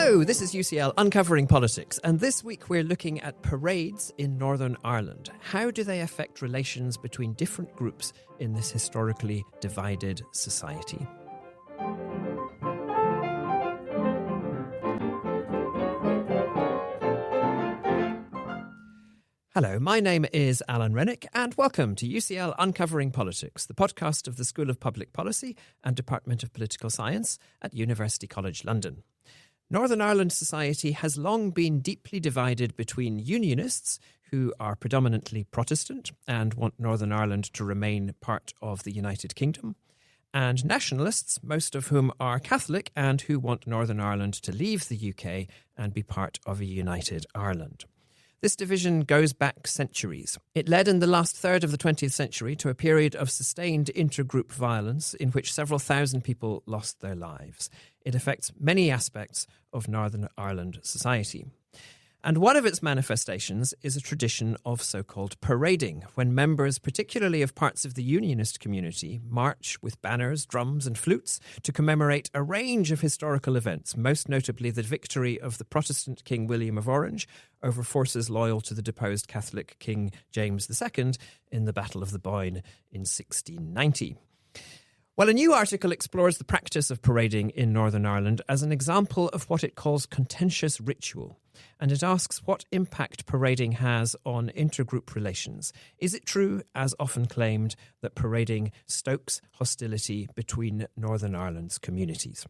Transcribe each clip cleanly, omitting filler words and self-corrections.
Hello, this is UCL Uncovering Politics, and this week we're looking at parades in Northern Ireland. How do they affect relations between different groups in this historically divided society? Hello, my name is Alan Rennick, and welcome to UCL Uncovering Politics, the podcast of the School of Public Policy and Department of Political Science at University College London. Northern Ireland society has long been deeply divided between unionists, who are predominantly Protestant and want Northern Ireland to remain part of the United Kingdom, and nationalists, most of whom are Catholic and who want Northern Ireland to leave the UK and be part of a united Ireland. This division goes back centuries. It led in the last third of the 20th century to a period of sustained intergroup violence in which several thousand people lost their lives. It affects many aspects of Northern Ireland society. And one of its manifestations is a tradition of so-called parading, when members, particularly of parts of the unionist community, march with banners, drums and flutes to commemorate a range of historical events, most notably the victory of the Protestant King William of Orange over forces loyal to the deposed Catholic King James II in the Battle of the Boyne in 1690. Well, a new article explores the practice of parading in Northern Ireland as an example of what it calls contentious ritual. And it asks what impact parading has on intergroup relations. Is it true, as often claimed, that parading stokes hostility between Northern Ireland's communities?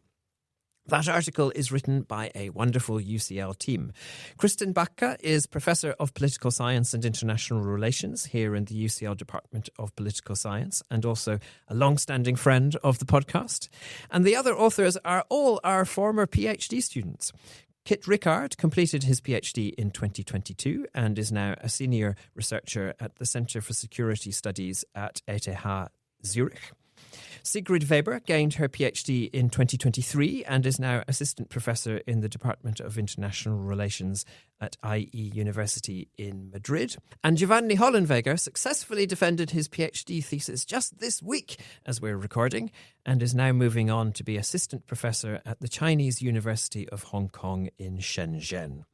That article is written by a wonderful UCL team. Kristen Backa is Professor of Political Science and International Relations here in the UCL Department of Political Science and also a long-standing friend of the podcast. And the other authors are all our former PhD students. Kit Rickard completed his PhD in 2022 and is now a senior researcher at the Centre for Security Studies at ETH Zurich. Sigrid Weber gained her PhD in 2023 and is now assistant professor in the Department of International Relations at IE University in Madrid. And Giovanni Hollenweger successfully defended his PhD thesis just this week as we're recording and is now moving on to be assistant professor at the Chinese University of Hong Kong in Shenzhen.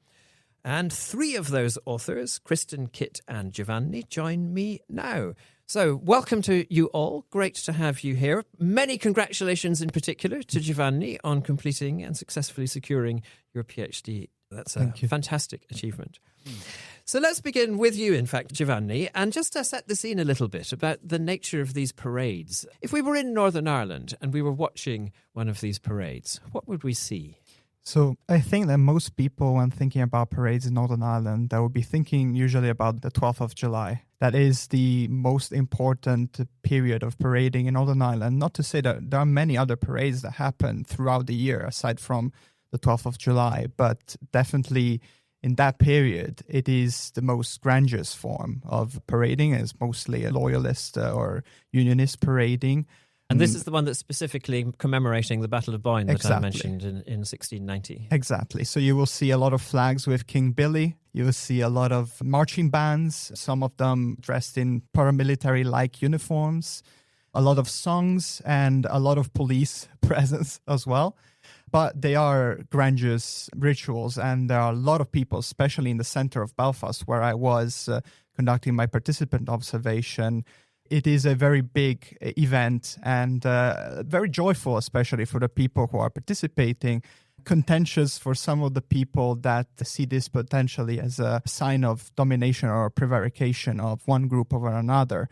And three of those authors, Kristen, Kit and Giovanni, join me now. So welcome to you all. Great to have you here. Many congratulations in particular to Giovanni on completing and successfully securing your PhD. That's a fantastic achievement. So let's begin with you, in fact, Giovanni, and just to set the scene a little bit about the nature of these parades. If we were in Northern Ireland and we were watching one of these parades, what would we see? So I think that most people, when thinking about parades in Northern Ireland, they would be thinking usually about the 12th of July. That is the most important period of parading in Northern Ireland. Not to say that there are many other parades that happen throughout the year, aside from the 12th of July, but definitely in that period, it is the most grandiose form of parading. It's mostly a loyalist or unionist parading. And this is the one that's specifically commemorating the Battle of Boyne that I mentioned in 1690. Exactly. So you will see a lot of flags with King Billy. You will see a lot of marching bands, some of them dressed in paramilitary-like uniforms, a lot of songs and a lot of police presence as well. But they are grandiose rituals, and there are a lot of people, especially in the center of Belfast, where I was conducting my participant observation. It is a very big event and very joyful, especially for the people who are participating. Contentious for some of the people that see this potentially as a sign of domination or prevarication of one group over another.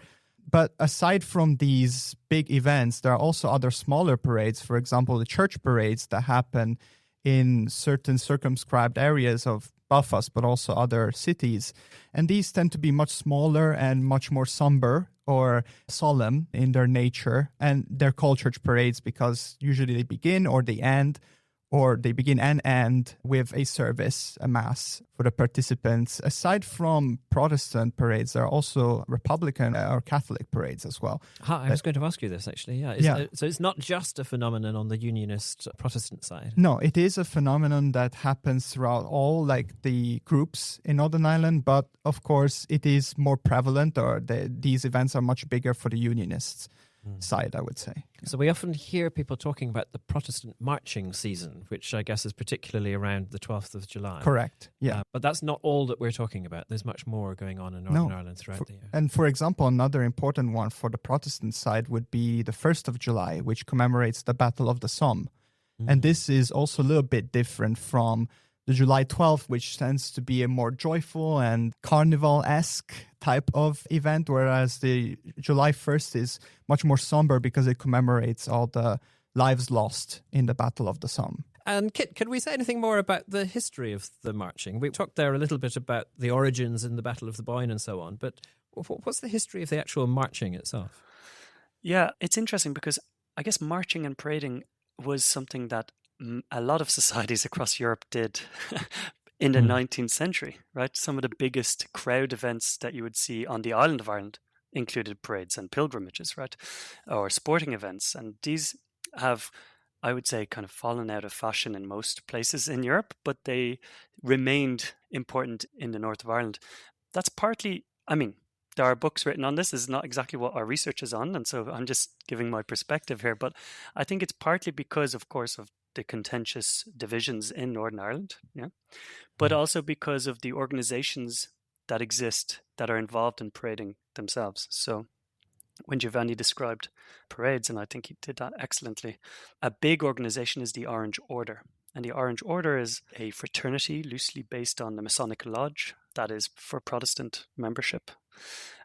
But aside from these big events, there are also other smaller parades. For example, the church parades that happen in certain circumscribed areas of Belfast, but also other cities. And these tend to be much smaller and much more somber or solemn in their nature. And they're called church parades because usually they begin or they end, or they begin and end with a service, a mass for the participants. Aside from Protestant parades, there are also Republican or Catholic parades as well. I was going to ask you this, actually. So it's not just a phenomenon on the unionist Protestant side. No, it is a phenomenon that happens throughout all the groups in Northern Ireland, but of course it is more prevalent, or these events are much bigger for the unionists. side, I would say. So we often hear people talking about the Protestant marching season, which I guess is particularly around the 12th of July. Correct, yeah. But that's not all that we're talking about. There's much more going on in Northern Ireland throughout the year. And for example, another important one for the Protestant side would be the 1st of July, which commemorates the Battle of the Somme. And this is also a little bit different from the July 12th, which tends to be a more joyful and carnival-esque type of event, whereas the July 1st is much more somber because it commemorates all the lives lost in the Battle of the Somme. And Kit, could we say anything more about the history of the marching? We talked there a little bit about the origins in the Battle of the Boyne and so on, but what's the history of the actual marching itself? Yeah, it's interesting because I guess marching and parading was something that a lot of societies across Europe did in the 19th century, right? Some of the biggest crowd events that you would see on the island of Ireland included parades and pilgrimages, right? Or sporting events. And these have, I would say, kind of fallen out of fashion in most places in Europe, but they remained important in the north of Ireland. That's partly, there are books written on this. This is not exactly what our research is on, and so I'm just giving my perspective here. But I think it's partly because, of course, of the contentious divisions in Northern Ireland, but also because of the organizations that exist that are involved in parading themselves. So when Giovanni described parades, and I think he did that excellently, a big organization is the Orange Order. And the Orange Order is a fraternity loosely based on the Masonic Lodge that is for Protestant membership.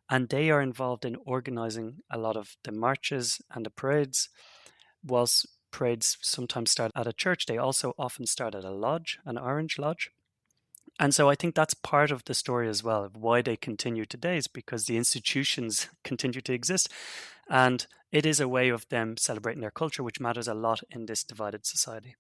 And they are involved in organizing a lot of the marches and the parades. Whilst parades sometimes start at a church, they also often start at a lodge, an Orange Lodge. And so I think that's part of the story as well, of why they continue today, is because the institutions continue to exist. And it is a way of them celebrating their culture, which matters a lot in this divided society.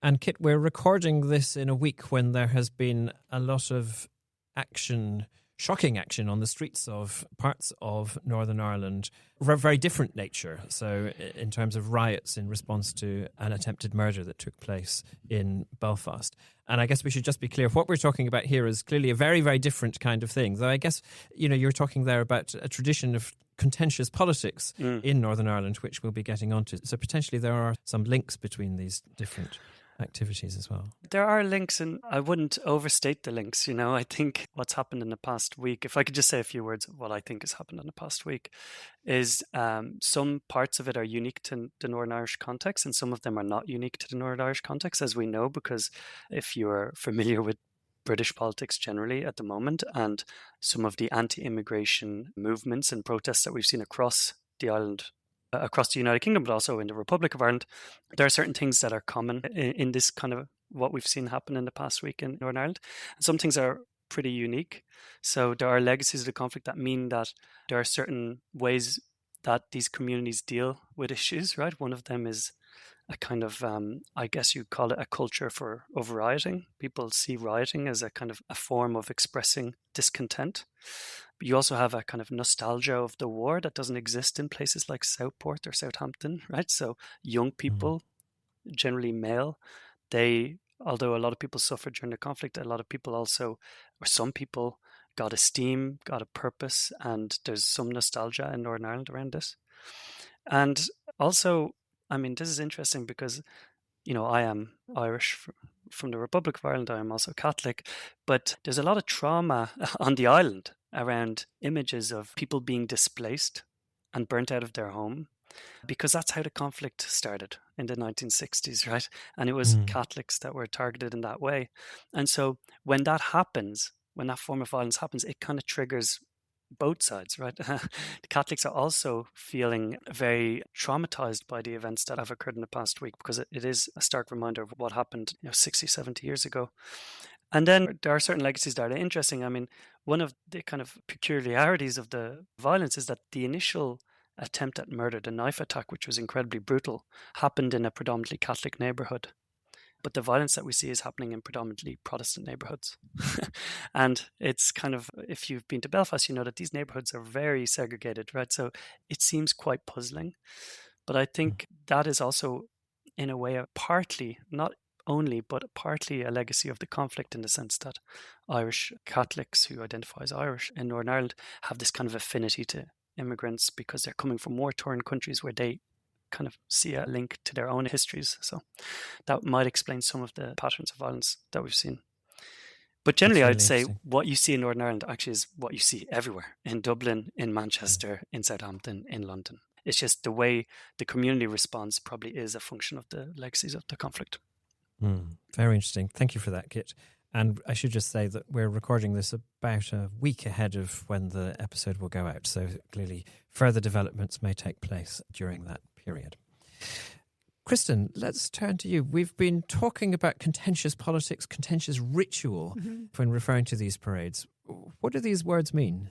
And Kit, we're recording this in a week when there has been a lot of action, shocking action on the streets of parts of Northern Ireland, of a very different nature. So in terms of riots in response to an attempted murder that took place in Belfast. And I guess we should just be clear, what we're talking about here is clearly a very, very different kind of thing. Though I guess, you're talking there about a tradition of contentious politics in Northern Ireland, which we'll be getting onto. So potentially there are some links between these different activities as well. There are links, and I wouldn't overstate the links. I think what's happened in the past week, if I could just say a few words of what I think has happened in the past week, is some parts of it are unique to the Northern Irish context, and some of them are not unique to the Northern Irish context, as we know, because if you're familiar with British politics generally at the moment, and some of the anti-immigration movements and protests that we've seen across the island, across the United Kingdom, but also in the Republic of Ireland, there are certain things that are common in this kind of what we've seen happen in the past week in Northern Ireland. And some things are pretty unique. So there are legacies of the conflict that mean that there are certain ways that these communities deal with issues, right? One of them is a kind of, I guess you'd call it a culture of rioting. People see rioting as a kind of a form of expressing discontent. But you also have a kind of nostalgia of the war that doesn't exist in places like Southport or Southampton, right? So young people, generally male, although a lot of people suffered during the conflict, a lot of people also, or some people, got esteem, got a purpose, and there's some nostalgia in Northern Ireland around this. And also, this is interesting because, I am Irish from the Republic of Ireland. I am also Catholic, but there's a lot of trauma on the island around images of people being displaced and burnt out of their home, because that's how the conflict started in the 1960s, right? And it was Catholics that were targeted in that way. And so when that happens, when that form of violence happens, it kind of triggers both sides, right? The Catholics are also feeling very traumatized by the events that have occurred in the past week, because it is a stark reminder of what happened 60, 70 years ago. And then there are certain legacies that are interesting. One of the kind of peculiarities of the violence is that the initial attempt at murder, the knife attack, which was incredibly brutal, happened in a predominantly Catholic neighborhood. But the violence that we see is happening in predominantly Protestant neighborhoods. And it's kind of, if you've been to Belfast, you know that these neighborhoods are very segregated, right? So it seems quite puzzling. But I think that is also, in a way, partly, not only, but partly a legacy of the conflict, in the sense that Irish Catholics who identify as Irish in Northern Ireland have this kind of affinity to immigrants because they're coming from war-torn countries where they kind of see a link to their own histories. So that might explain some of the patterns of violence that we've seen. But generally, Really I'd say what you see in Northern Ireland actually is what you see everywhere, in Dublin, in Manchester, in Southampton, in London. It's just the way the community responds probably is a function of the legacies of the conflict. Very interesting. Thank you for that, Kit. And I should just say that we're recording this about a week ahead of when the episode will go out. So clearly further developments may take place during that period. Kristen, let's turn to you. We've been talking about contentious politics, contentious ritual when referring to these parades. What do these words mean?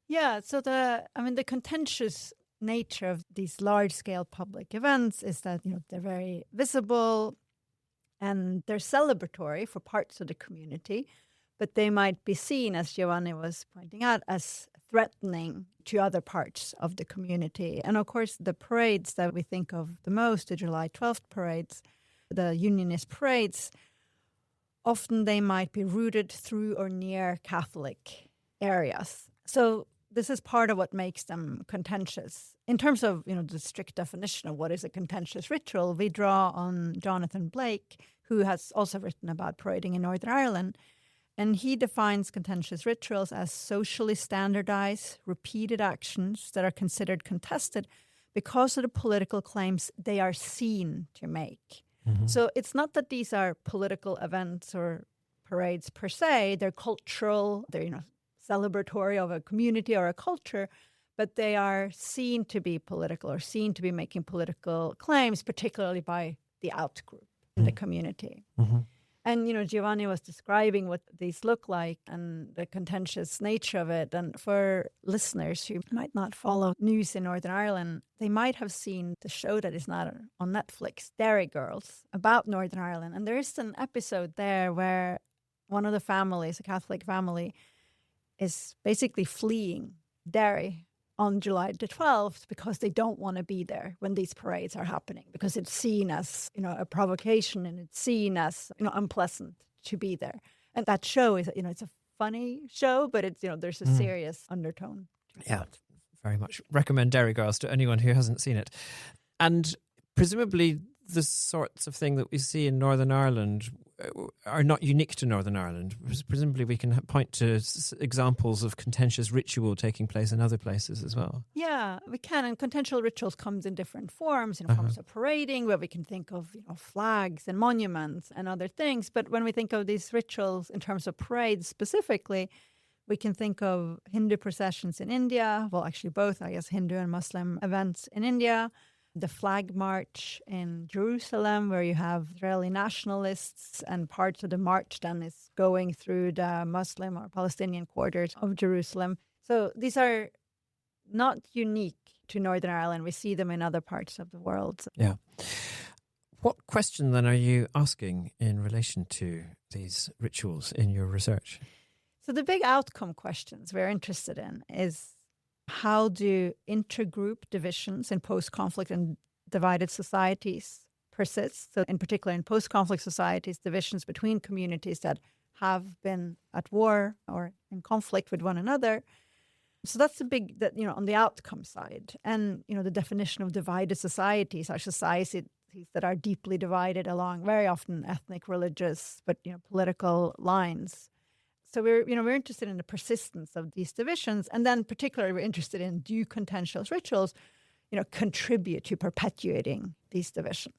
Yeah, so the contentious nature of these large-scale public events is that, they're very visible and they're celebratory for parts of the community, but they might be seen, as Giovanni was pointing out, as threatening to other parts of the community. And of course, the parades that we think of the most, the July 12th parades, the unionist parades, often they might be routed through or near Catholic areas. So this is part of what makes them contentious. In terms of, the strict definition of what is a contentious ritual, we draw on Jonathan Blake, who has also written about parading in Northern Ireland. And he defines contentious rituals as socially standardized, repeated actions that are considered contested because of the political claims they are seen to make. So it's not that these are political events or parades per se. They're cultural, they're, celebratory of a community or a culture, but they are seen to be political or seen to be making political claims, particularly by the out-group in the community. And, Giovanni was describing what these look like and the contentious nature of it. And for listeners who might not follow news in Northern Ireland, they might have seen the show that is not on Netflix, Dairy Girls, about Northern Ireland. And there is an episode there where one of the families, a Catholic family, is basically fleeing Derry on July the 12th because they don't want to be there when these parades are happening, because it's seen as, a provocation, and it's seen as, unpleasant to be there. And that show is, it's a funny show, but it's, there's a serious undertone. Yeah, very much recommend Dairy Girls to anyone who hasn't seen it. And presumably the sorts of thing that we see in Northern Ireland are not unique to Northern Ireland. Presumably we can point to examples of contentious ritual taking place in other places as well. Yeah, we can. And contentious rituals comes in different forms, in forms of parading, where we can think of flags and monuments and other things. But when we think of these rituals in terms of parades specifically, we can think of Hindu processions in India. Well, actually both, I guess, Hindu and Muslim events in India. The flag march in Jerusalem, where you have Israeli nationalists, and parts of the march then is going through the Muslim or Palestinian quarters of Jerusalem. So these are not unique to Northern Ireland. We see them in other parts of the world. Yeah. What question then are you asking in relation to these rituals in your research? So the big outcome questions we're interested in is, how do intergroup divisions in post-conflict and divided societies persist? So in particular, in post-conflict societies, divisions between communities that have been at war or in conflict with one another. So that's the big, on the outcome side. And, the definition of divided societies are societies that are deeply divided along very often ethnic, religious, but, political lines. So we're interested in the persistence of these divisions, and then particularly we're interested in, do contentious rituals, contribute to perpetuating these divisions?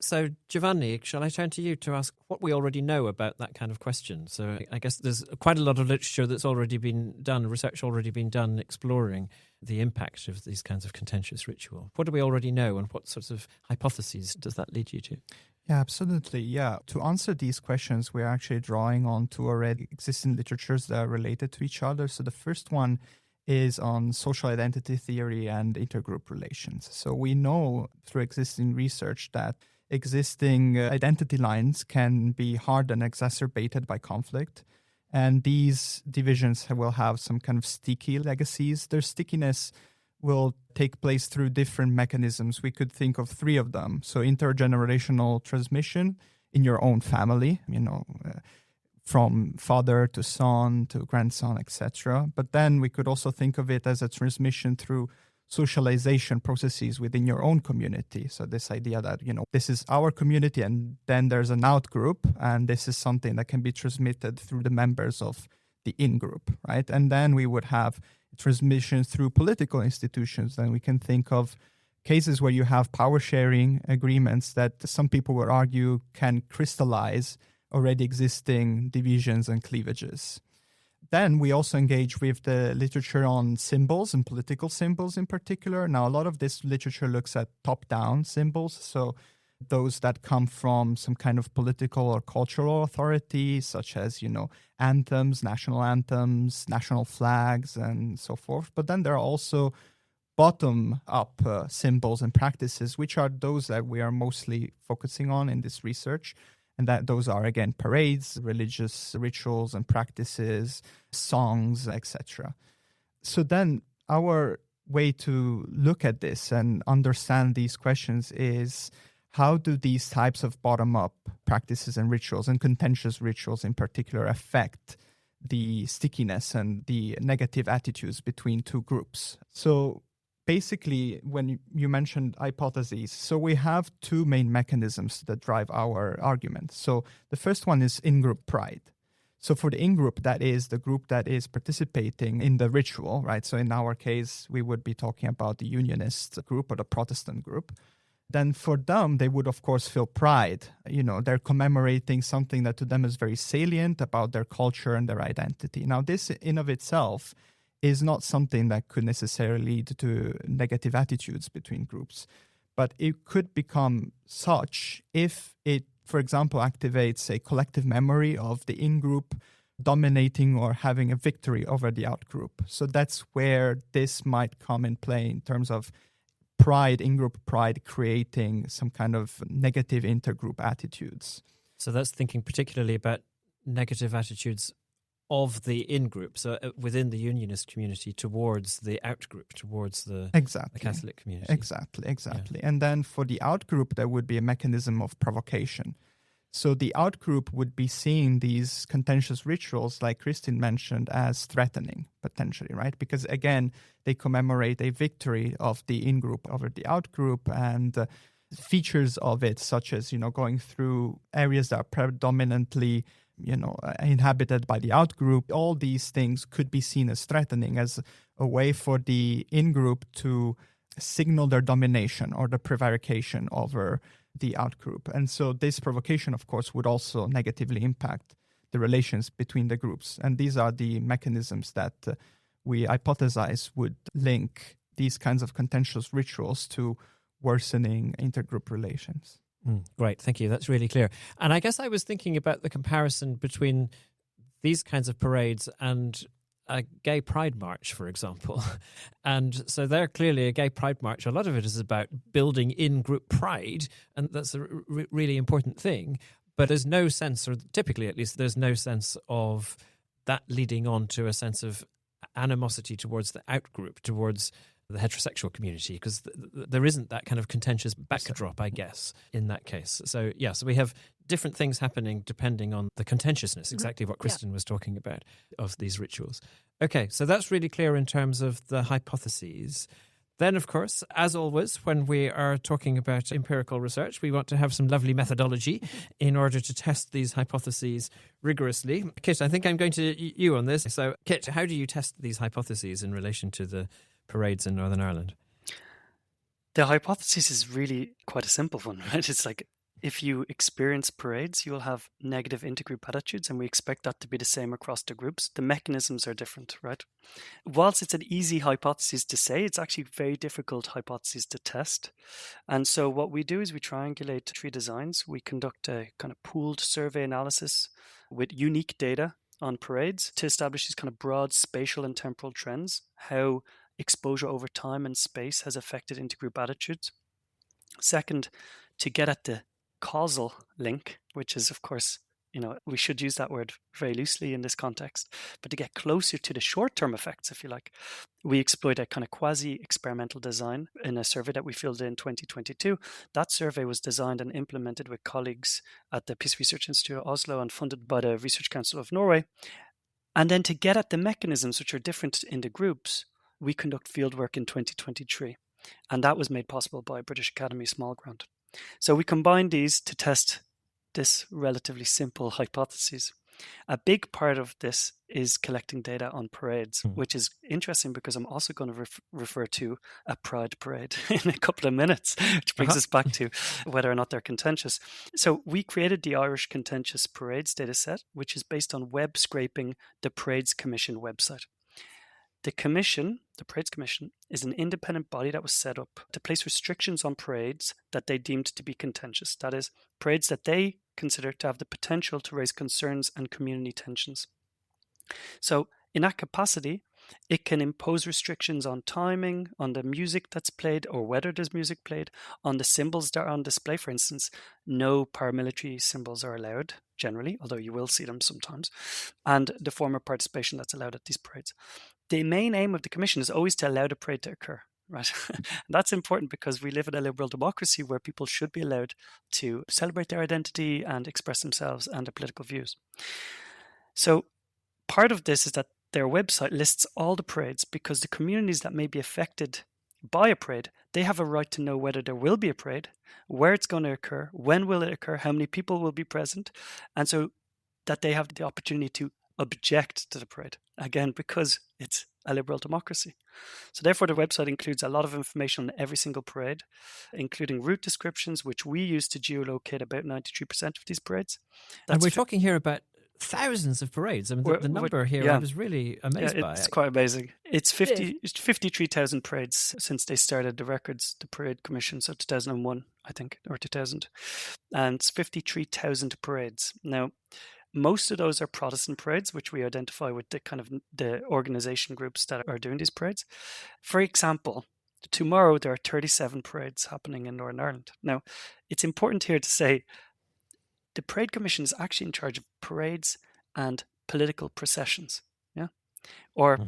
So Giovanni, shall I turn to you to ask what we already know about that kind of question? So I guess there's quite a lot of literature that's already been done, research already been done, exploring the impact of these kinds of contentious ritual. What do we already know, and what sorts of hypotheses does that lead you to? Yeah, absolutely. Yeah. To answer these questions, we're actually drawing on two already existing literatures that are related to each other. So the first one is on social identity theory and intergroup relations. So we know through existing research that existing identity lines can be hard and exacerbated by conflict. And these divisions will have some kind of sticky legacies. Their stickiness will take place through different mechanisms. We could think of three of them. So intergenerational transmission in your own family, from father to son to grandson, etc. But then we could also think of it as a transmission through socialization processes within your own community. So this idea that, this is our community and then there's an out group, and this is something that can be transmitted through the members of the in group, right? And then we would have transmission through political institutions. Then we can think of cases where you have power sharing agreements that some people would argue can crystallize already existing divisions and cleavages. Then we also engage with the literature on symbols and political symbols in particular. Now, a lot of this literature looks at top-down symbols, so those that come from some kind of political or cultural authority, such as, anthems, national flags, and so forth. But then there are also bottom-up symbols and practices, which are those that we are mostly focusing on in this research. And that those are, again, parades, religious rituals and practices, songs, etc. So then our way to look at this and understand these questions is, how do these types of bottom-up practices and rituals, and contentious rituals in particular, affect the stickiness and the negative attitudes between two groups? So basically, when you mentioned hypotheses, so we have two main mechanisms that drive our argument. So the first one is in-group pride. So for the in-group, that is the group that is participating in the ritual, right? So in our case, we would be talking about the unionist group or the Protestant group. Then for them, they would, of course, feel pride. They're commemorating something that to them is very salient about their culture and their identity. Now, this in of itself is not something that could necessarily lead to negative attitudes between groups. But it could become such if it, for example, activates a collective memory of the in-group dominating or having a victory over the out-group. So that's where this might come in play in terms of pride, in-group pride, creating some kind of negative intergroup attitudes. So that's thinking particularly about negative attitudes of the in-group, so within the unionist community towards the out-group, towards the Catholic community. Exactly. Yeah. And then for the out-group, there would be a mechanism of provocation. So the out-group would be seeing these contentious rituals, like Christine mentioned, as threatening, potentially, right? Because, again, they commemorate a victory of the in-group over the out-group, and features of it, such as, going through areas that are predominantly inhabited by the out-group. All these things could be seen as threatening, as a way for the in-group to signal their domination or the prevarication over the out-group. And so this provocation, of course, would also negatively impact the relations between the groups. And these are the mechanisms that we hypothesize would link these kinds of contentious rituals to worsening intergroup relations. Great, thank you. That's really clear. And I guess I was thinking about the comparison between these kinds of parades and a gay pride march, for example. And so they're clearly a gay pride march. A lot of it is about building in-group pride, and that's a really important thing. But there's no sense, or typically at least, there's no sense of that leading on to a sense of animosity towards the out-group, towards the heterosexual community, because there isn't that kind of contentious backdrop, I guess, in that case. So, so we have different things happening depending on the contentiousness, exactly what Kristen was talking about, of these rituals. Okay, so that's really clear in terms of the hypotheses. Then, of course, as always, when we are talking about empirical research, we want to have some lovely methodology in order to test these hypotheses rigorously. Kit, I think I'm going to you on this. So, Kit, how do you test these hypotheses in relation to the parades in Northern Ireland? The hypothesis is really quite a simple one, right? It's like, if you experience parades, you will have negative intergroup attitudes, and we expect that to be the same across the groups. The mechanisms are different, right? Whilst it's an easy hypothesis to say, it's actually very difficult hypothesis to test. And so what we do is we triangulate three designs. We conduct a kind of pooled survey analysis with unique data on parades to establish these kind of broad spatial and temporal trends, how exposure over time and space has affected intergroup attitudes. Second, to get at the causal link, which is, of course, we should use that word very loosely in this context, but to get closer to the short-term effects, if you like, we exploit a kind of quasi-experimental design in a survey that we fielded in 2022. That survey was designed and implemented with colleagues at the Peace Research Institute of Oslo and funded by the Research Council of Norway. And then to get at the mechanisms which are different in the groups, we conduct fieldwork in 2023. And that was made possible by British Academy Small Grant. So we combined these to test this relatively simple hypothesis. A big part of this is collecting data on parades, which is interesting because I'm also going to refer to a pride parade in a couple of minutes, which brings us back to whether or not they're contentious. So we created the Irish Contentious Parades dataset, which is based on web scraping the Parades Commission website. The commission, the Parades Commission, is an independent body that was set up to place restrictions on parades that they deemed to be contentious. That is, parades that they consider to have the potential to raise concerns and community tensions. So in that capacity, it can impose restrictions on timing, on the music that's played or whether there's music played, on the symbols that are on display. For instance, no paramilitary symbols are allowed generally, although you will see them sometimes, and the form of participation that's allowed at these parades. The main aim of the commission is always to allow the parade to occur, right? That's important because we live in a liberal democracy where people should be allowed to celebrate their identity and express themselves and their political views. So part of this is that their website lists all the parades because the communities that may be affected by a parade, they have a right to know whether there will be a parade, where it's going to occur, when will it occur, how many people will be present, and so that they have the opportunity to object to the parade, again, because it's a liberal democracy. So therefore, the website includes a lot of information on every single parade, including route descriptions, which we use to geolocate about 93% of these parades. And we're talking here about thousands of parades. I mean, the number here, I was really amazed by. It's quite amazing. It's 53,000 parades since they started the records, the Parade Commission, so 2001, I think, or 2000. And it's 53,000 parades. Now, most of those are Protestant parades, which we identify with the kind of the organization groups that are doing these parades. For example, tomorrow there are 37 parades happening in Northern Ireland. Now, it's important here to say the Parade Commission is actually in charge of parades and political processions, or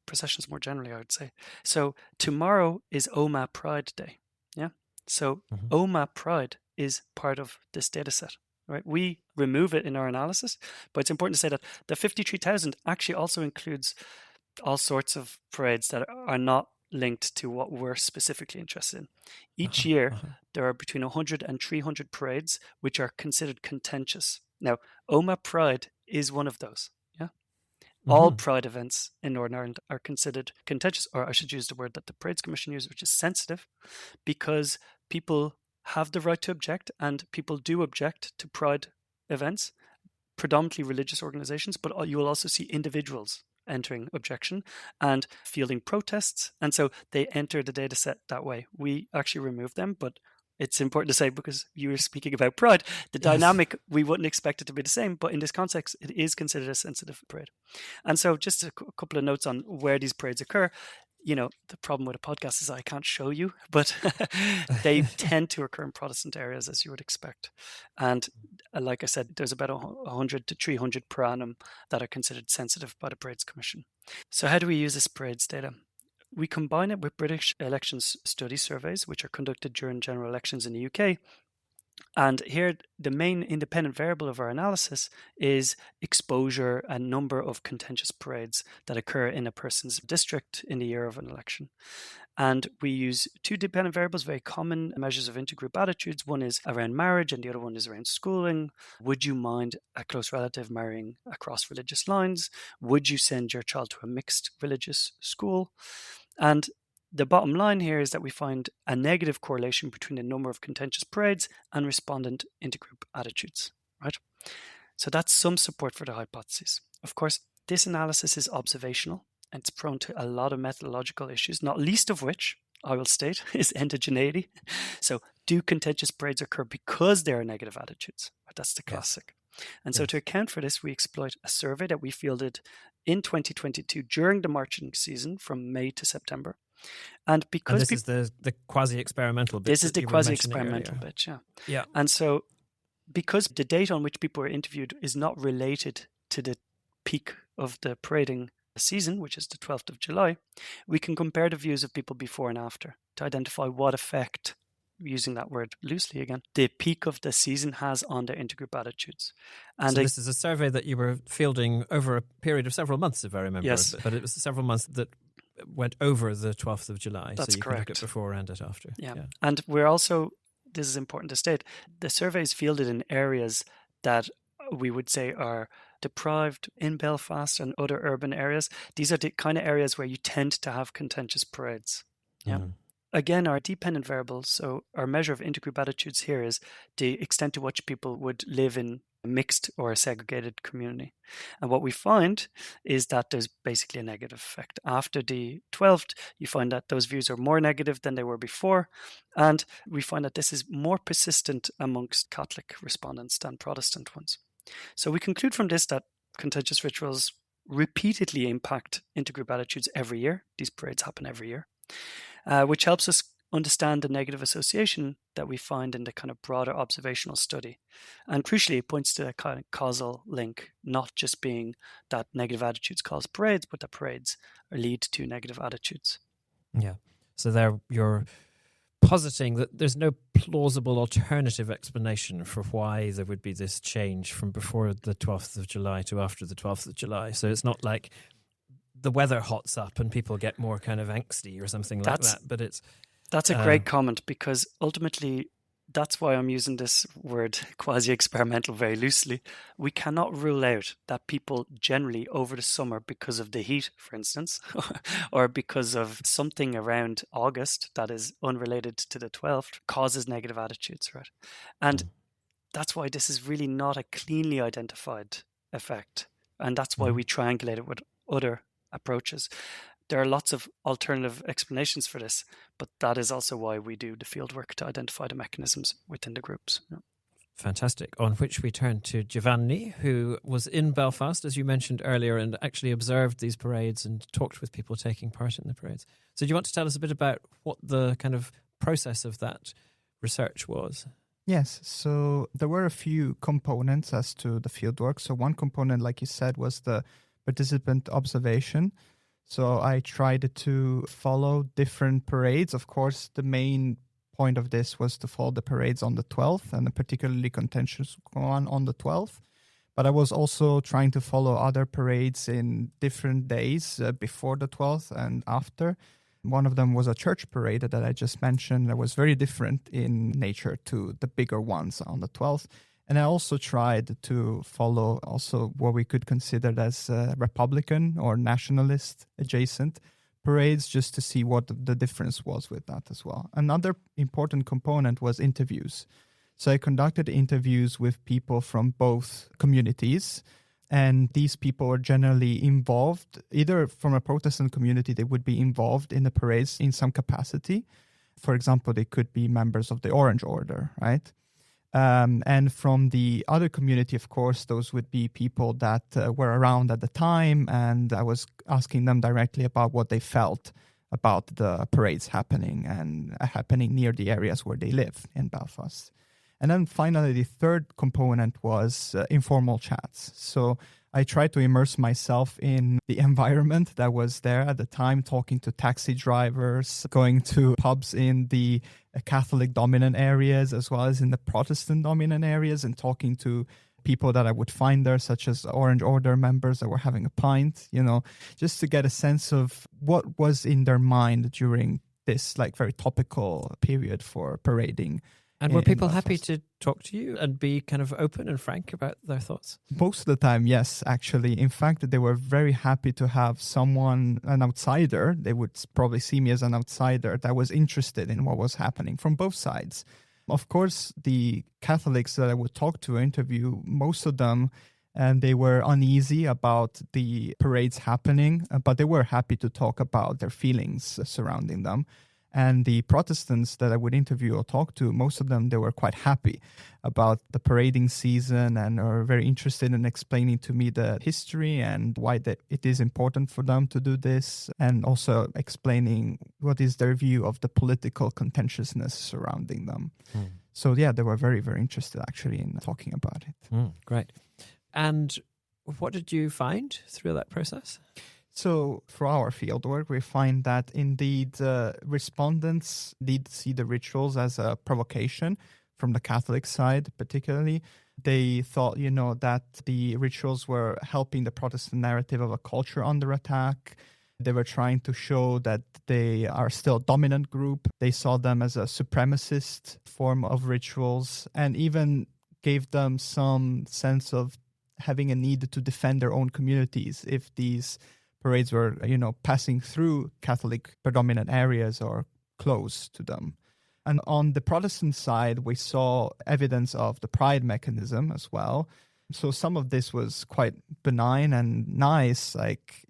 processions more generally, I would say. So tomorrow is Omagh Pride Day, So Omagh Pride is part of this data set. Right, we remove it in our analysis, but it's important to say that the 53,000 actually also includes all sorts of parades that are not linked to what we're specifically interested in. Each year, there are between 100 and 300 parades which are considered contentious. Now, Omagh Pride is one of those. All pride events in Northern Ireland are considered contentious, or I should use the word that the Parades Commission uses, which is sensitive, because people have the right to object, and people do object to pride events, predominantly religious organizations, but you will also see individuals entering objection and fielding protests, and so they enter the data set that way. We actually remove them, but it's important to say, because you were speaking about pride, the dynamic, we wouldn't expect it to be the same, but in this context, it is considered a sensitive parade. And so just a couple of notes on where these parades occur. The problem with a podcast is I can't show you, but they tend to occur in Protestant areas, as you would expect. And like I said, there's about 100 to 300 per annum that are considered sensitive by the Parades Commission. So how do we use this parades data? We combine it with British elections study surveys, which are conducted during general elections in the UK. And here, the main independent variable of our analysis is exposure and number of contentious parades that occur in a person's district in the year of an election. And we use two dependent variables, very common measures of intergroup attitudes. One is around marriage and the other one is around schooling. Would you mind a close relative marrying across religious lines? Would you send your child to a mixed religious school? And the bottom line here is that we find a negative correlation between the number of contentious parades and respondent intergroup attitudes, right? So that's some support for the hypothesis. Of course, this analysis is observational and it's prone to a lot of methodological issues, not least of which, I will state, is endogeneity. So do contentious parades occur because there are negative attitudes? That's the classic. And so to account for this, we exploit a survey that we fielded in 2022 during the marching season from May to September. And because this is the quasi-experimental bit. This is the quasi-experimental bit, yeah. And so because the date on which people were interviewed is not related to the peak of the parading season, which is the 12th of July, we can compare the views of people before and after to identify what effect, using that word loosely again, the peak of the season has on their intergroup attitudes. And so this is a survey that you were fielding over a period of several months, if I remember. Yes. But it was several months that went over the 12th of July. That's so you correct. Can look at before and at after. Yeah. And we're also, this is important to state, the survey is fielded in areas that we would say are deprived in Belfast and other urban areas. These are the kind of areas where you tend to have contentious parades. Yeah. Again, our dependent variables, so our measure of intergroup attitudes here is the extent to which people would live in a mixed or a segregated community. And what we find is that there's basically a negative effect. After the 12th, you find that those views are more negative than they were before. And we find that this is more persistent amongst Catholic respondents than Protestant ones. So we conclude from this that contentious rituals repeatedly impact intergroup attitudes every year. These parades happen every year, which helps us understand the negative association that we find in the kind of broader observational study. And crucially, it points to a kind of causal link, not just being that negative attitudes cause parades, but that parades lead to negative attitudes. Yeah. So there you're positing that there's no plausible alternative explanation for why there would be this change from before the 12th of July to after the 12th of July. So it's not like the weather hots up and people get more kind of angsty or something like that. But that's a great comment, because ultimately that's why I'm using this word quasi-experimental very loosely. We cannot rule out that people generally over the summer, because of the heat, for instance, or because of something around August that is unrelated to the 12th, causes negative attitudes, right? And that's why this is really not a cleanly identified effect. And that's why we triangulate it with other approaches. There are lots of alternative explanations for this, but that is also why we do the fieldwork to identify the mechanisms within the groups. Yeah. Fantastic. On which we turn to Giovanni, who was in Belfast, as you mentioned earlier, and actually observed these parades and talked with people taking part in the parades. So do you want to tell us a bit about what the kind of process of that research was? Yes, so there were a few components as to the fieldwork. So one component, like you said, was the participant observation. So I tried to follow different parades. Of course, the main point of this was to follow the parades on the 12th, and a particularly contentious one on the 12th. But I was also trying to follow other parades in different days before the 12th and after. One of them was a church parade that I just mentioned that was very different in nature to the bigger ones on the 12th. And I also tried to follow also what we could consider as Republican or nationalist adjacent parades, just to see what the difference was with that as well. Another important component was interviews. So I conducted interviews with people from both communities, and these people were generally involved, either from a Protestant community, they would be involved in the parades in some capacity. For example, they could be members of the Orange Order, right? And from the other community, of course, those would be people that were around at the time, and I was asking them directly about what they felt about the parades happening and happening near the areas where they live in Belfast. And then finally, the third component was informal chats. So I tried to immerse myself in the environment that was there at the time, talking to taxi drivers, going to pubs in the Catholic dominant areas as well as in the Protestant dominant areas, and talking to people that I would find there, such as Orange Order members that were having a pint, just to get a sense of what was in their mind during this very topical period for parading. And were people happy to talk to you and be kind of open and frank about their thoughts? Most of the time, yes, actually. In fact, they were very happy to have someone, an outsider, they would probably see me as an outsider, that was interested in what was happening from both sides. Of course, the Catholics that I would talk to, interview, most of them, and they were uneasy about the parades happening, but they were happy to talk about their feelings surrounding them. And the Protestants that I would interview or talk to, most of them, they were quite happy about the parading season and are very interested in explaining to me the history and why it is important for them to do this, and also explaining what is their view of the political contentiousness surrounding them. So yeah, they were very, very interested actually in talking about it. Great. And what did you find through that process? So for our fieldwork, we find that indeed respondents did see the rituals as a provocation from the Catholic side, particularly. They thought, that the rituals were helping the Protestant narrative of a culture under attack. They were trying to show that they are still a dominant group. They saw them as a supremacist form of rituals, and even gave them some sense of having a need to defend their own communities if these parades were, passing through Catholic predominant areas or close to them. And on the Protestant side, we saw evidence of the pride mechanism as well. So some of this was quite benign and nice, like,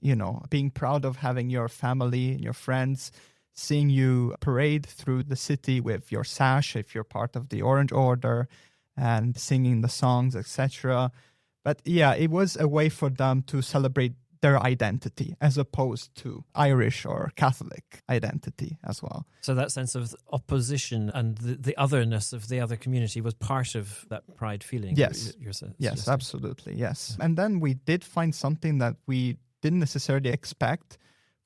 being proud of having your family and your friends seeing you parade through the city with your sash if you're part of the Orange Order and singing the songs, etc. But yeah, it was a way for them to celebrate their identity as opposed to Irish or Catholic identity as well. So that sense of opposition and the otherness of the other community was part of that pride feeling. Yes, yes, absolutely, yes. And then we did find something that we didn't necessarily expect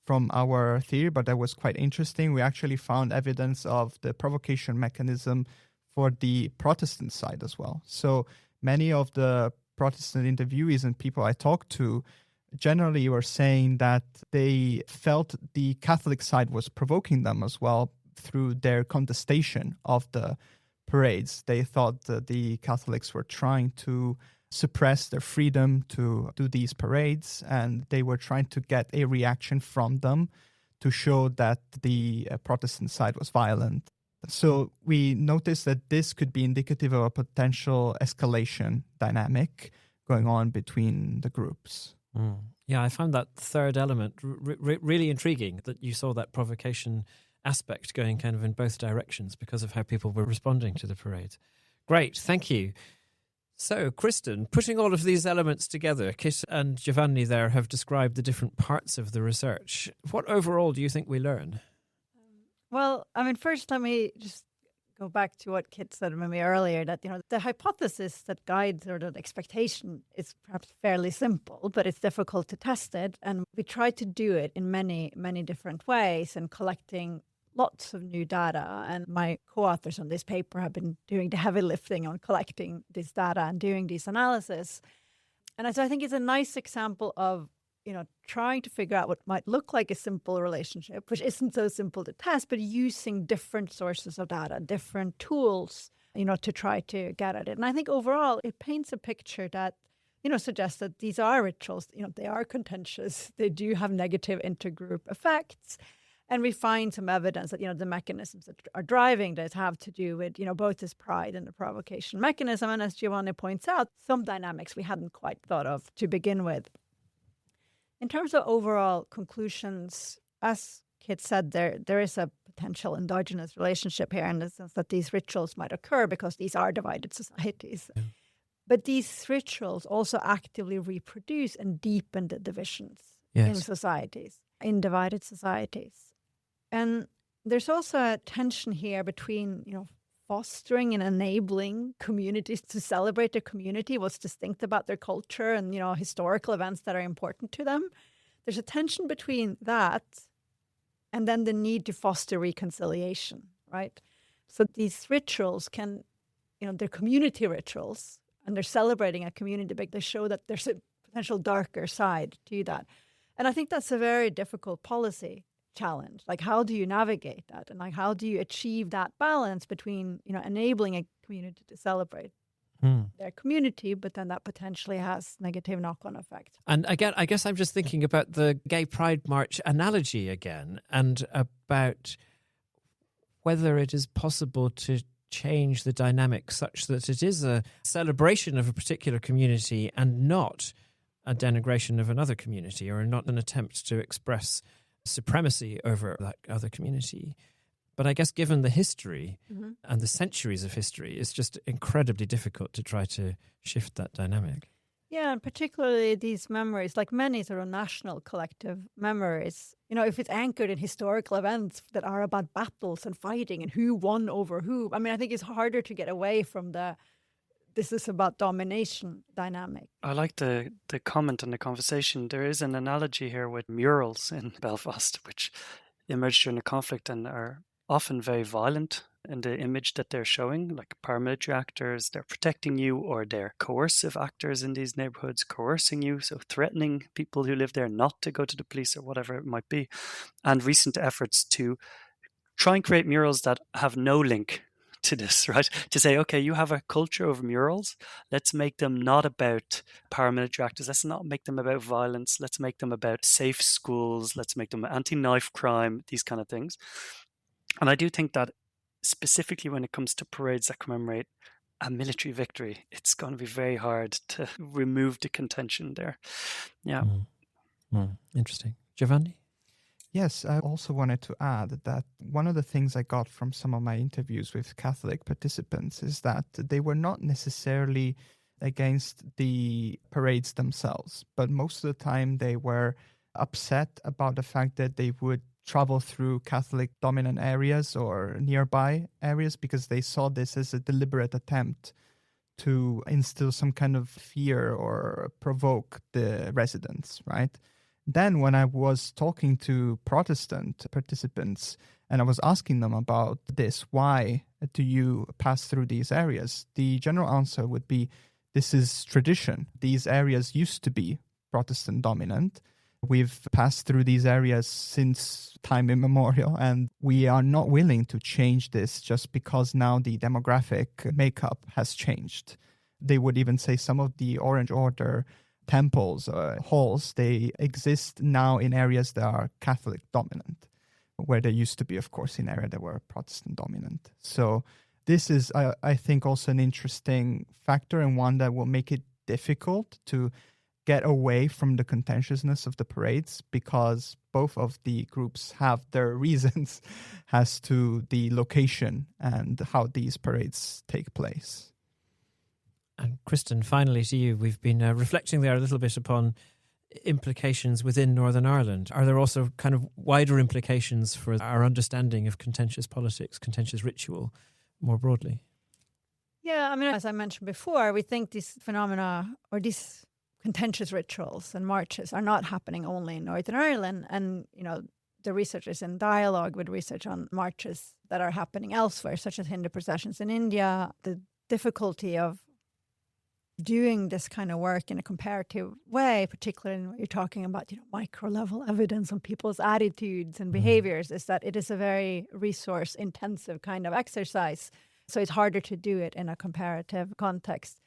from our theory, but that was quite interesting. We actually found evidence of the provocation mechanism for the Protestant side as well. So many of the Protestant interviewees and people I talked to generally were saying that they felt the Catholic side was provoking them as well through their contestation of the parades. They thought that the Catholics were trying to suppress their freedom to do these parades, and they were trying to get a reaction from them to show that the Protestant side was violent. So we noticed that this could be indicative of a potential escalation dynamic going on between the groups. Yeah, I found that third element really intriguing, that you saw that provocation aspect going kind of in both directions because of how people were responding to the parade. Great, thank you. So, Kristen, putting all of these elements together, Kit and Giovanni there have described the different parts of the research. What overall do you think we learn? Well, first let me just go back to what Kit said maybe earlier, that the hypothesis that guides or the expectation is perhaps fairly simple, but it's difficult to test it. And we try to do it in many, many different ways and collecting lots of new data. And my co-authors on this paper have been doing the heavy lifting on collecting this data and doing this analysis. And so I think it's a nice example of trying to figure out what might look like a simple relationship, which isn't so simple to test, but using different sources of data, different tools, to try to get at it. And I think overall, it paints a picture that, suggests that these are rituals, they are contentious, they do have negative intergroup effects. And we find some evidence that, the mechanisms that are driving this have to do with, both this pride and the provocation mechanism. And as Giovanni points out, some dynamics we hadn't quite thought of to begin with. In terms of overall conclusions, as Kit said, there is a potential endogenous relationship here in the sense that these rituals might occur because these are divided societies. Yeah. But these rituals also actively reproduce and deepen the divisions in societies, in divided societies. And there's also a tension here between, fostering and enabling communities to celebrate their community, what's distinct about their culture and, historical events that are important to them. There's a tension between that and then the need to foster reconciliation, right? So these rituals can, they're community rituals and they're celebrating a community, but they show that there's a potential darker side to that. And I think that's a very difficult policy challenge. Like, how do you navigate that? And how do you achieve that balance between, enabling a community to celebrate their community, but then that potentially has negative knock-on effects. And again, I guess I'm just thinking about the Gay Pride March analogy again, and about whether it is possible to change the dynamic such that it is a celebration of a particular community and not a denigration of another community, or not an attempt to express supremacy over that other community. But I guess given the history and the centuries of history, it's just incredibly difficult to try to shift that dynamic. Yeah, and particularly these memories, like many sort of national collective memories, if it's anchored in historical events that are about battles and fighting and who won over who, I mean, I think it's harder to get away from this is about domination dynamic. I like the comment and the conversation. There is an analogy here with murals in Belfast, which emerged during the conflict and are often very violent in the image that they're showing, like paramilitary actors, they're protecting you, or they're coercive actors in these neighborhoods, coercing you, so threatening people who live there not to go to the police or whatever it might be. And recent efforts to try and create murals that have no link to this, right? To say, okay, you have a culture of murals. Let's make them not about paramilitary actors. Let's not make them about violence. Let's make them about safe schools. Let's make them anti-knife crime, these kind of things. And I do think that specifically when it comes to parades that commemorate a military victory, it's going to be very hard to remove the contention there. Yeah. Interesting. Giovanni? Yes, I also wanted to add that one of the things I got from some of my interviews with Catholic participants is that they were not necessarily against the parades themselves, but most of the time they were upset about the fact that they would travel through Catholic dominant areas or nearby areas because they saw this as a deliberate attempt to instill some kind of fear or provoke the residents, right? Then when I was talking to Protestant participants and I was asking them about this, why do you pass through these areas? The general answer would be, this is tradition. These areas used to be Protestant dominant. We've passed through these areas since time immemorial, and we are not willing to change this just because now the demographic makeup has changed. They would even say some of the Orange Order temples, halls, they exist now in areas that are Catholic dominant, where they used to be, of course, in areas that were Protestant dominant. So this is, I think, also an interesting factor and one that will make it difficult to get away from the contentiousness of the parades because both of the groups have their reasons as to the location and how these parades take place. And Kristen, finally to you, we've been reflecting there a little bit upon implications within Northern Ireland. Are there also kind of wider implications for our understanding of contentious politics, contentious ritual more broadly? Yeah, I mean, as I mentioned before, we think these phenomena or these contentious rituals and marches are not happening only in Northern Ireland. And, the research is in dialogue with research on marches that are happening elsewhere, such as Hindu processions in India. The difficulty of doing this kind of work in a comparative way, particularly when you're talking about micro-level evidence on people's attitudes and behaviors, is that it is a very resource-intensive kind of exercise. So it's harder to do it in a comparative context.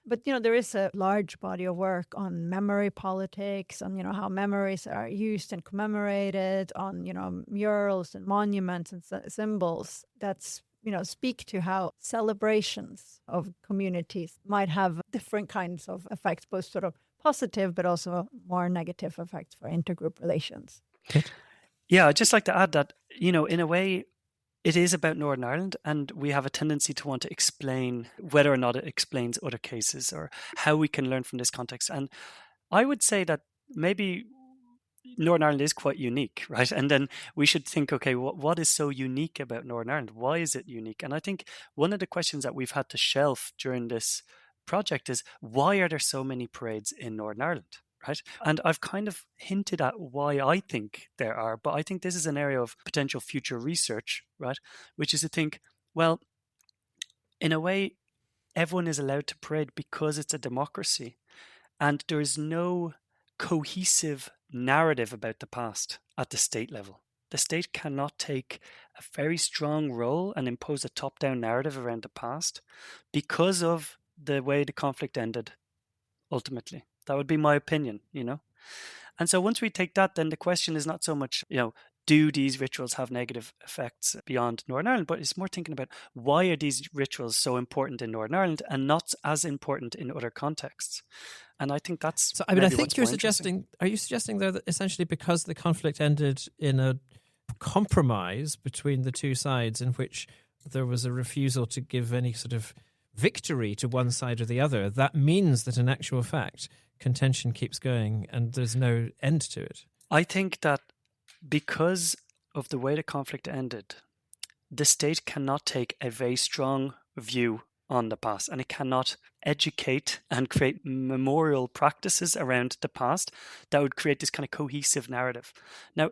But, there is a large body of work on memory politics, on, how memories are used and commemorated, on, murals and monuments and symbols that's speak to how celebrations of communities might have different kinds of effects, both sort of positive but also more negative effects for intergroup relations. Yeah, I'd just like to add that, in a way, it is about Northern Ireland, and we have a tendency to want to explain whether or not it explains other cases or how we can learn from this context. And I would say that maybe Northern Ireland is quite unique, right? And then we should think, okay, what is so unique about Northern Ireland? Why is it unique? And I think one of the questions that we've had to shelf during this project is, why are there so many parades in Northern Ireland, right? And I've kind of hinted at why I think there are, but I think this is an area of potential future research, right? Which is to think, well, in a way, everyone is allowed to parade because it's a democracy, and there is no cohesive narrative about the past at the state level. The state cannot take a very strong role and impose a top-down narrative around the past because of the way the conflict ended, ultimately. That would be my opinion, And so once we take that, then the question is not so much, do these rituals have negative effects beyond Northern Ireland? But it's more thinking about, why are these rituals so important in Northern Ireland and not as important in other contexts? And I think that's... So, I think you're suggesting... Are you suggesting there that essentially because the conflict ended in a compromise between the two sides in which there was a refusal to give any sort of victory to one side or the other, that means that in actual fact, contention keeps going and there's no end to it. I think that because of the way the conflict ended, the state cannot take a very strong view on the past, and it cannot educate and create memorial practices around the past that would create this kind of cohesive narrative. Now,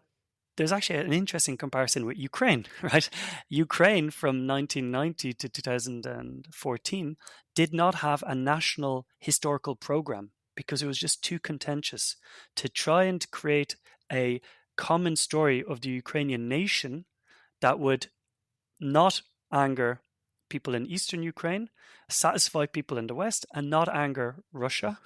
there's actually an interesting comparison with Ukraine, right? Ukraine from 1990 to 2014 did not have a national historical program because it was just too contentious to try and create a common story of the Ukrainian nation that would not anger people in eastern Ukraine, satisfy people in the West, and not anger Russia.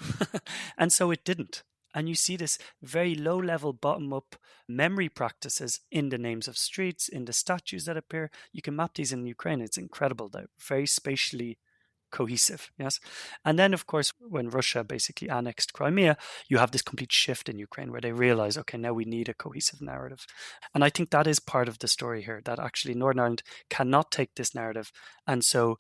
And so it didn't. And you see this very low-level, bottom-up memory practices in the names of streets, in the statues that appear. You can map these in Ukraine. It's incredible. They're very spatially cohesive, yes? And then, of course, when Russia basically annexed Crimea, you have this complete shift in Ukraine where they realize, okay, now we need a cohesive narrative. And I think that is part of the story here, that actually Northern Ireland cannot take this narrative. And so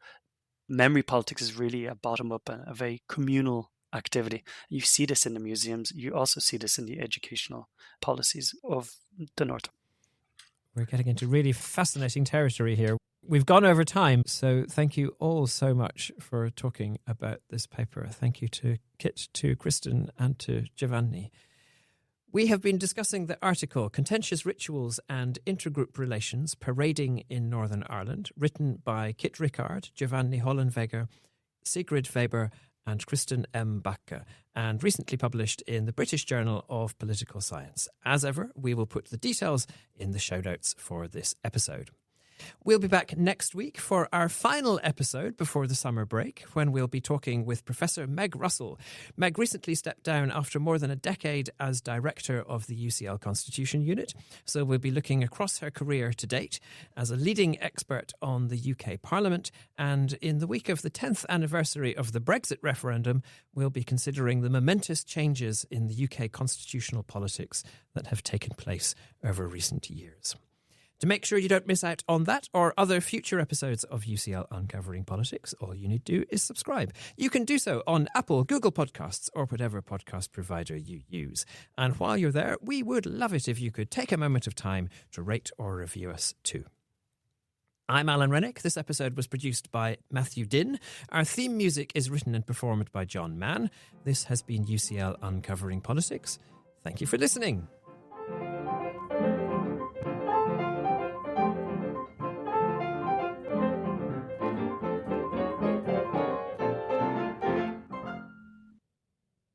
memory politics is really a bottom-up, a very communal activity. You see this in the museums. You also see this in the educational policies of the North. We're getting into really fascinating territory here. We've gone over time, so thank you all so much for talking about this paper. Thank you to Kit, to Kristen, and to Giovanni. We have been discussing the article Contentious Rituals and Intergroup Relations Parading in Northern Ireland, written by Kit Rickard, Giovanni Hollenweger, Sigrid Weber, and Kristen M. Backe, and recently published in the British Journal of Political Science. As ever, we will put the details in the show notes for this episode. We'll be back next week for our final episode before the summer break, when we'll be talking with Professor Meg Russell. Meg recently stepped down after more than a decade as director of the UCL Constitution Unit, so we'll be looking across her career to date as a leading expert on the UK Parliament, and in the week of the 10th anniversary of the Brexit referendum, we'll be considering the momentous changes in the UK constitutional politics that have taken place over recent years. To make sure you don't miss out on that or other future episodes of UCL Uncovering Politics, all you need to do is subscribe. You can do so on Apple, Google Podcasts, or whatever podcast provider you use. And while you're there, we would love it if you could take a moment of time to rate or review us too. I'm Alan Rennick. This episode was produced by Matthew Dinn. Our theme music is written and performed by John Mann. This has been UCL Uncovering Politics. Thank you for listening.